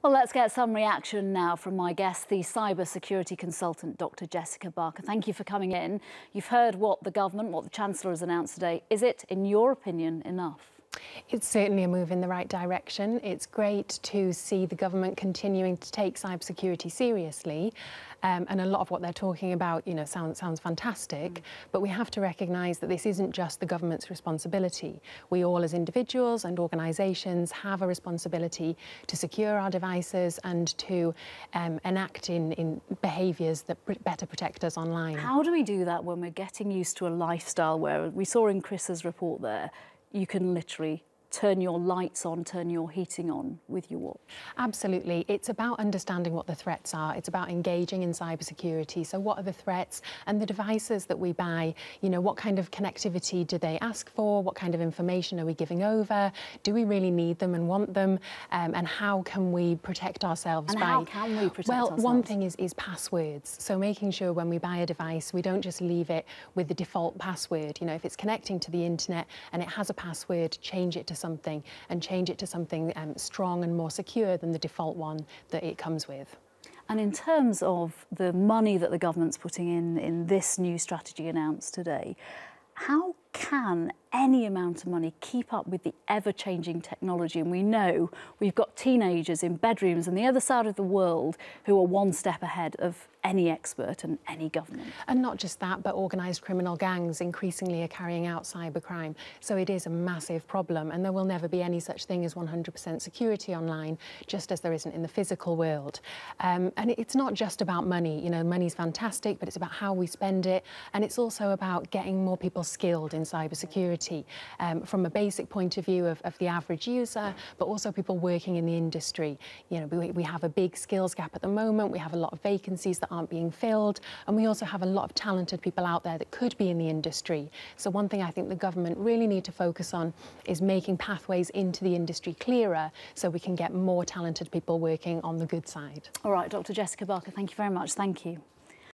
Well, let's get some reaction now from my guest, the cybersecurity consultant, Dr. Jessica Barker. Thank you for coming in. You've heard what the government, what the Chancellor has announced today. Is it, in your opinion, enough? It's certainly a move in the right direction. It's great to see the government continuing to take cybersecurity seriously, and a lot of what they're talking about, sounds fantastic. But we have to recognise that this isn't just the government's responsibility. We all, as individuals and organisations, have a responsibility to secure our devices and to enact in behaviours that better protect us online. How do we do that when we're getting used to a lifestyle where we saw in Chris's report there, you can literally turn your lights on, turn your heating on with your watch? Absolutely. It's about understanding what the threats are. It's about engaging in cybersecurity. So what are the threats and the devices that we buy? What kind of connectivity do they ask for? What kind of information are we giving over? Do we really need them and want them? And how can we protect ourselves? And how can we protect ourselves? Well, one thing is passwords. So making sure when we buy a device, we don't just leave it with the default password. If it's connecting to the internet and it has a password, change it to something and change it to something strong and more secure than the default one that it comes with. And in terms of the money that the government's putting in this new strategy announced today, how can any amount of money keep up with the ever-changing technology? And we know we've got teenagers in bedrooms on the other side of the world who are one step ahead of any expert and any government. And not just that, but organised criminal gangs increasingly are carrying out cybercrime. So it is a massive problem, and there will never be any such thing as 100% security online, just as there isn't in the physical world. And it's not just about money. Money's fantastic, but it's about how we spend it, and it's also about getting more people skilled in cybersecurity, from a basic point of view of the average user, but also people working in the industry. We have a big skills gap at the moment. We have a lot of vacancies that aren't being filled, and we also have a lot of talented people out there that could be in the industry. So one thing I think the government really need to focus on is making pathways into the industry clearer so we can get more talented people working on the good side. All right, Dr. Jessica Barker, thank you very much. Thank you.